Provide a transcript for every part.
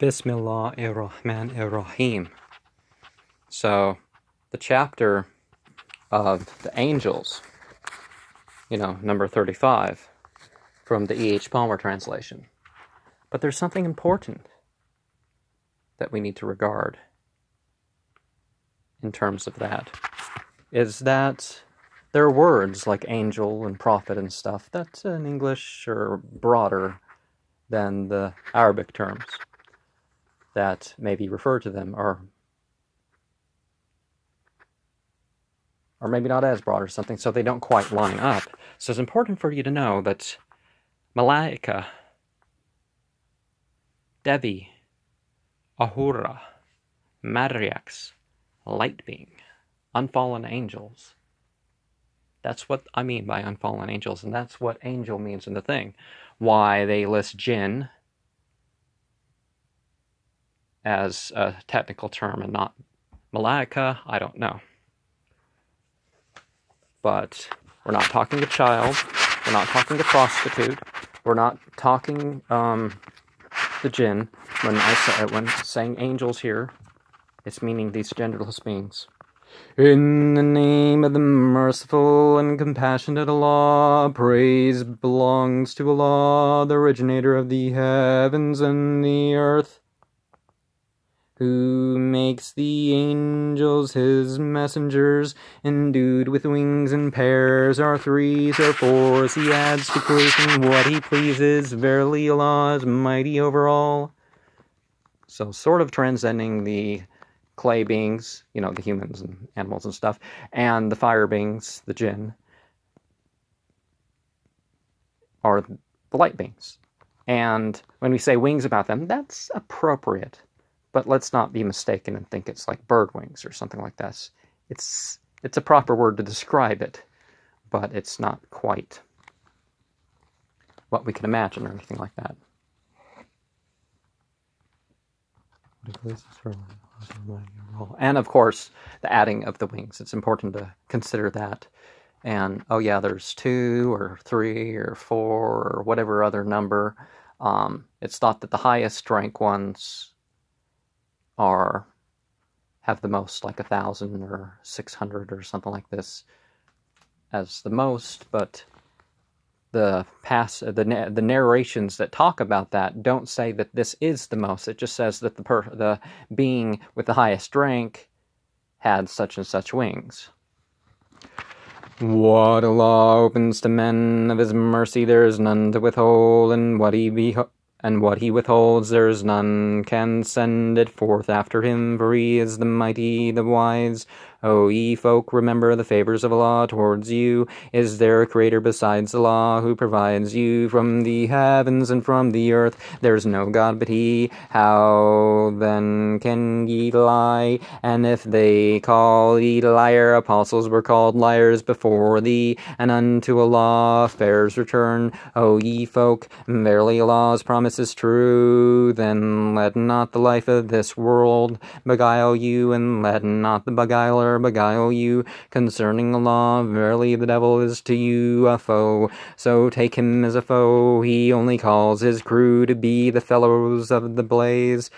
Bismillahir-Rahmanir-Rahim. So, the chapter of the angels, number 35, from the E.H. Palmer translation. But there's something important that we need to regard in terms of that, is that there are words like angel and prophet and stuff that in English are broader than the Arabic terms that maybe refer to them, or maybe not as broad or something, so they don't quite line up. So it's important for you to know that Malaika, Devi, Ahura, Madriaks, light being, unfallen angels. That's what I mean by unfallen angels, and that's what angel means in the thing. Why they list jinn as a technical term and not Malaika, I don't know. But we're not talking a child, we're not talking a prostitute, we're not talking the jinn. When saying angels here, it's meaning these genderless beings. In the name of the merciful and compassionate Allah, praise belongs to Allah, the originator of the heavens and the earth, who makes the angels his messengers, endued with wings and pairs, or threes or fours. He adds to creation what he pleases. Verily Allah is mighty over all. So sort of transcending the clay beings, the humans and animals and stuff, and the fire beings, the jinn, are the light beings. And when we say wings about them, that's appropriate. But let's not be mistaken and think it's like bird wings or something like that. It's a proper word to describe it, but it's not quite what we can imagine or anything like that. And of course, the adding of the wings. It's important to consider that. And, oh yeah, there's 2 or 3 or 4 or whatever other number. It's thought that the highest rank ones have the most, like 1,000 or 600 or something like this as the most, but the narrations that talk about that don't say that this is the most. It just says that the being with the highest rank had such and such wings. What Allah opens to men of His mercy, there is none to withhold, and what He withholds, there is none can send it forth after Him, for He is the mighty, the wise. O ye folk, remember the favors of Allah towards you. Is there a creator besides Allah, who provides you from the heavens and from the earth? There is no God but He. How then can ye lie? And if they call thee liar, apostles were called liars before thee, and unto Allah affairs return. O ye folk, verily Allah's promise is true. Then let not the life of this world beguile you, and let not the beguiler beguile you. Concerning Allah, verily the devil is to you a foe, so take him as a foe. He only calls his crew to be the fellows of the blaze.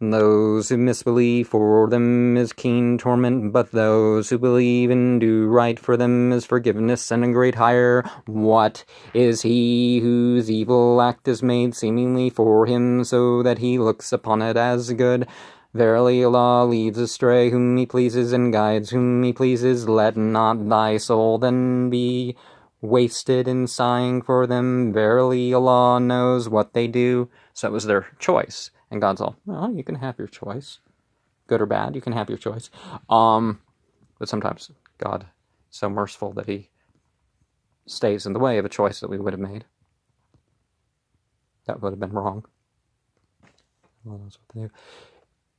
Those who misbelieve, for them is keen torment, but those who believe and do right, for them is forgiveness and a great hire. What is he whose evil act is made seemingly for him, so that he looks upon it as good? Verily Allah leads astray whom He pleases, and guides whom He pleases. Let not thy soul then be wasted in sighing for them. Verily Allah knows what they do. So it was their choice. And God's all, well, you can have your choice. Good or bad, you can have your choice. But sometimes God is so merciful that He stays in the way of a choice that we would have made. That would have been wrong. Allah knows what they do.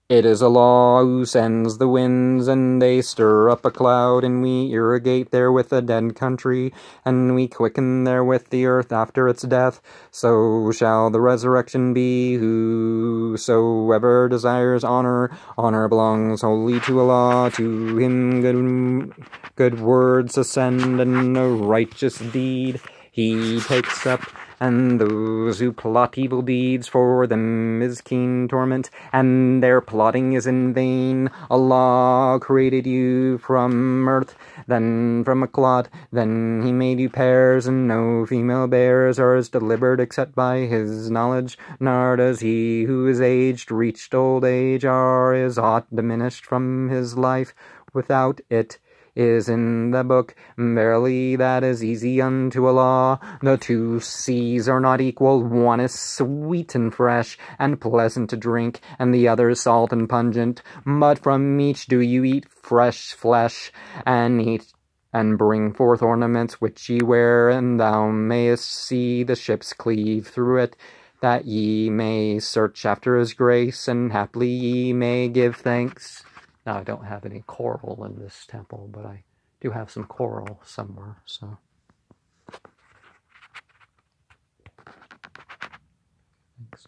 It is Allah who sends the winds, and they stir up a cloud, and we irrigate therewith a dead country, and we quicken therewith the earth after its death. So shall the resurrection be. Whosoever desires honor, honor belongs wholly to Allah. To Him good words ascend, and a righteous deed He takes up. and those who plot evil deeds, for them is keen torment, and their plotting is in vain. Allah created you from earth, then from a clot, then he made you pairs, and no female bears are as deliberate except by his knowledge, nor does he who is aged, reached old age, or is aught diminished from his life without it is in the book. Verily that is easy unto Allah. The two seas are not equal. One is sweet and fresh and pleasant to drink, and the other salt and pungent. But from each do you eat fresh flesh, and eat and bring forth ornaments which ye wear, and thou mayest see the ships cleave through it, that ye may search after his grace, and haply ye may give thanks. Now, I don't have any coral in this temple, but I do have some coral somewhere, so. Thanks.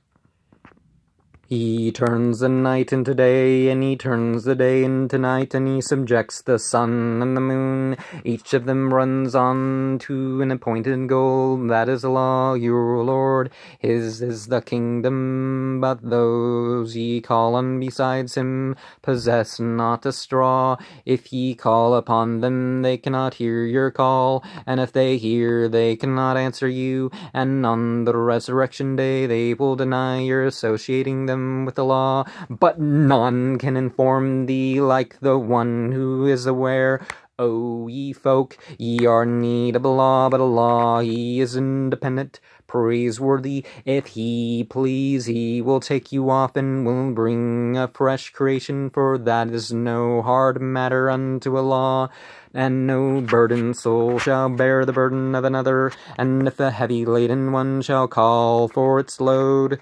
He turns the night into day, and he turns the day into night, and he subjects the sun and the moon. Each of them runs on to an appointed goal. That is Allah, your Lord. His is the kingdom, but those ye call on besides him possess not a straw. If ye call upon them, they cannot hear your call, and if they hear, they cannot answer you. And on the resurrection day, they will deny your associating them with Allah, but none can inform thee like the one who is aware. O ye folk, ye are in need of Allah, but Allah, he is independent, praiseworthy. If he please, he will take you off and will bring a fresh creation, for that is no hard matter unto Allah. And no burdened soul shall bear the burden of another, and if a heavy laden one shall call for its load,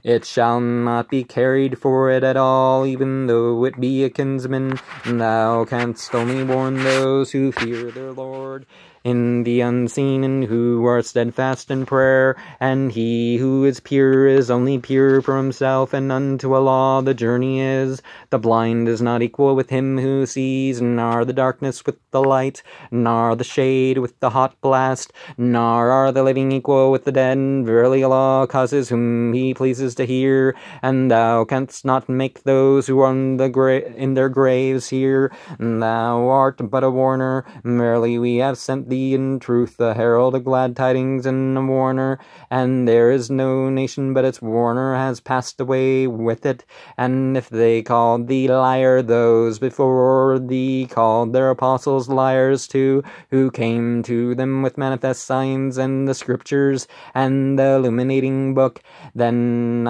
it shall not be carried for it at all, even though it be a kinsman. Thou canst only warn those who fear their Lord in the unseen, and who are steadfast in prayer. And he who is pure is only pure for himself, and unto Allah the journey is. The blind is not equal with him who sees, nor the darkness with the light, nor the shade with the hot blast, nor are the living equal with the dead. Verily Allah causes whom he pleases to hear, and thou canst not make those who are in their graves hear. Thou art but a warner. Verily we have sent thee in truth a herald of glad tidings and a warner, and there is no nation but its warner has passed away with it. And if they called thee liar, those before thee called their apostles liars too, who came to them with manifest signs and the scriptures and the illuminating book. Then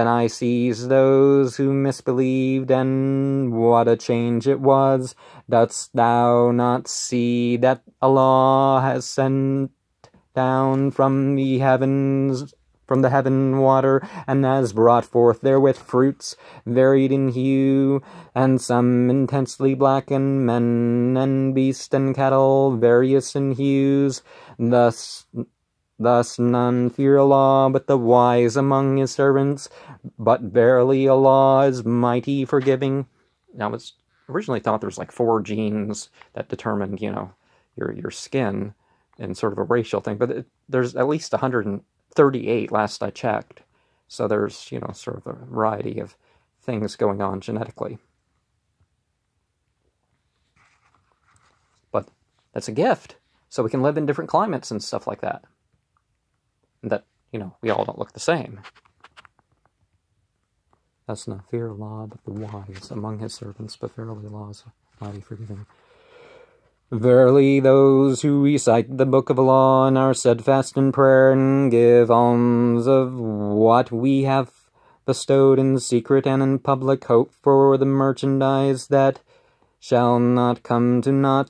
I seized those who misbelieved, and what a change it was. Dost thou not see that Allah has sent down from the heaven water, and has brought forth therewith fruits, varied in hue, and some intensely black, and men and beast and cattle, various in hues. Thus none fear Allah but the wise among his servants, but verily Allah is mighty forgiving. Now, it's originally thought there was like 4 genes that determined, your skin, and sort of a racial thing, but there's at least 138 last I checked. So there's, sort of a variety of things going on genetically. But that's a gift, so we can live in different climates and stuff like that. That, we all don't look the same. Thus not fear Allah, but the wise among his servants, but verily Allah is mighty forgiving. Verily those who recite the book of Allah and are steadfast in prayer and give alms of what we have bestowed in secret and in public, hope for the merchandise that shall not come to naught,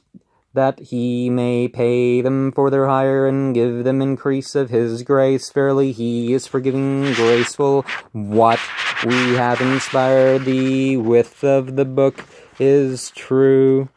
that he may pay them for their hire and give them increase of his grace. Verily he is forgiving, graceful. What we have inspired thee with of the book is true.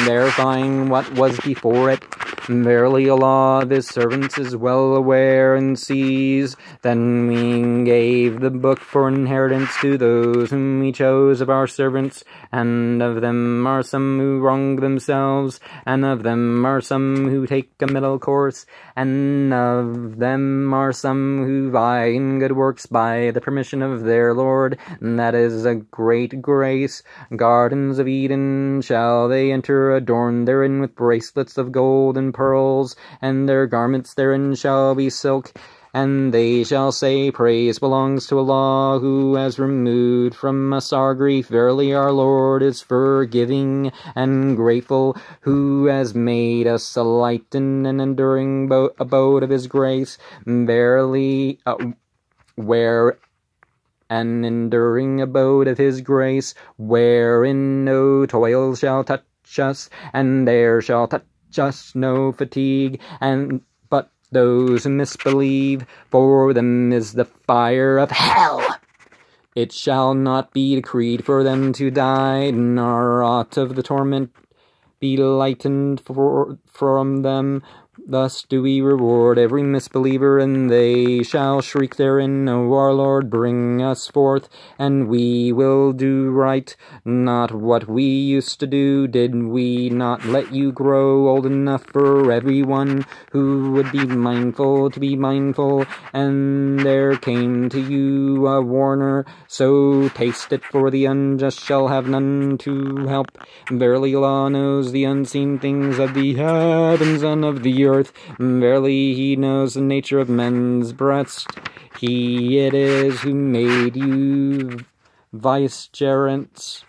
Verifying what was before it, Verily Allah of his servants is well aware and sees. Then we gave the book for inheritance to those whom we chose of our servants, and of them are some who wrong themselves, and of them are some who take a middle course, and of them are some who vie in good works by the permission of their Lord. And that is a great grace. Gardens of Eden shall they enter, adorned therein with bracelets of gold and pearls, and their garments therein shall be silk. And they shall say, Praise belongs to Allah, who has removed from us our grief. Verily our Lord is forgiving and grateful, who has made us a light and an enduring abode of his grace. Verily, where an enduring abode of his grace, wherein no toil shall touch us, and there shall touch us no fatigue, and but those who misbelieve, for them is the fire of hell. It shall not be decreed for them to die, nor aught of the torment be lightened from them. Thus do we reward every misbeliever, and they shall shriek therein, O our Lord, bring us forth, and we will do right, not what we used to do. Did we not let you grow old enough for everyone who would be mindful to be mindful? And there came to you a warner, so taste it, for the unjust shall have none to help. Verily Allah knows the unseen things of the heavens and of the earth. Verily he knows the nature of men's breast. He it is who made you vicegerents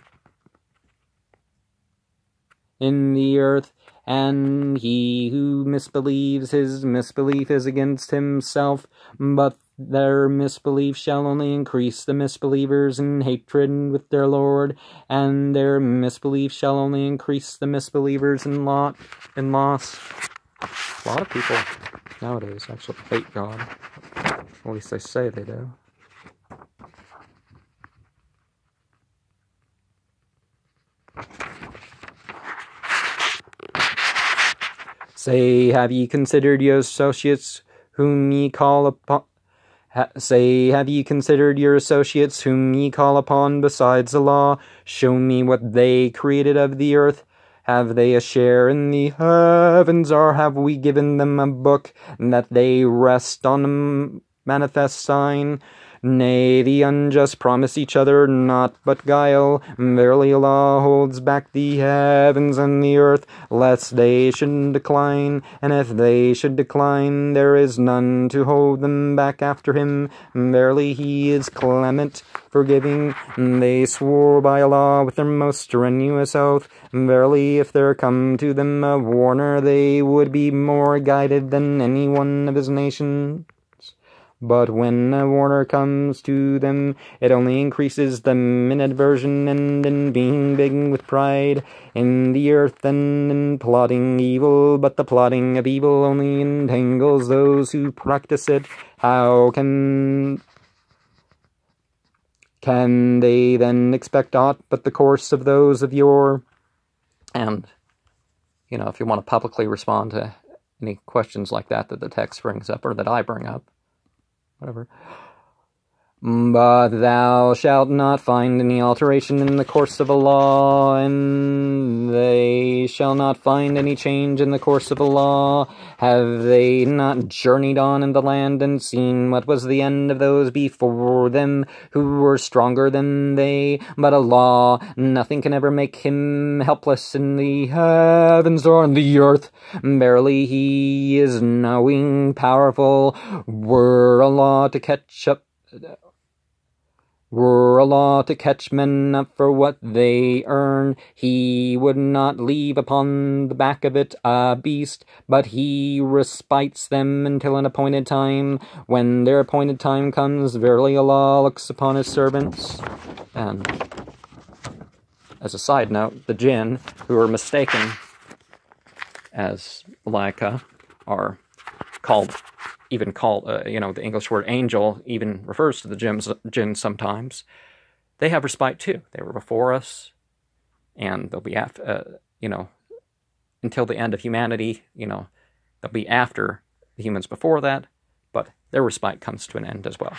in the earth, and he who misbelieves, his misbelief is against himself, but their misbelief shall only increase the misbelievers in hatred with their Lord, and their misbelief shall only increase the misbelievers in loss. A lot of people nowadays actually hate God. At least they say they do. Say, have ye considered your associates whom ye call upon? Say, have ye considered your associates whom ye call upon besides Allah? Show me what they created of the earth. Have they a share in the heavens, or have we given them a book that they rest on a manifest sign? Nay, the unjust promise each other naught but guile. Verily Allah holds back the heavens and the earth, lest they should decline. And if they should decline, there is none to hold them back after him. Verily he is clement, forgiving. They swore by Allah with their most strenuous oath. Verily, if there come to them a warner, they would be more guided than any one of his nation. But when a warner comes to them, it only increases them in aversion and in being big with pride in the earth and in plotting evil. But the plotting of evil only entangles those who practice it. How can they then expect aught but the course of those of yore? And, you know, if you want to publicly respond to any questions like that the text brings up, or that I bring up, whatever. But thou shalt not find any alteration in the course of Allah, and they shall not find any change in the course of Allah. Have they not journeyed on in the land and seen what was the end of those before them who were stronger than they? But Allah, nothing can ever make him helpless in the heavens or on the earth. Verily he is knowing, powerful. Were Allah to catch men up for what they earn, he would not leave upon the back of it a beast, but he respites them until an appointed time. When their appointed time comes, verily Allah looks upon his servants. And as a side note, the jinn, who are mistaken as Malaika, are called, you know, the English word angel even refers to the jinn sometimes. They have respite too. They were before us, and they'll be after, you know, until the end of humanity, you know, They'll be after the humans before that, but their respite comes to an end as well.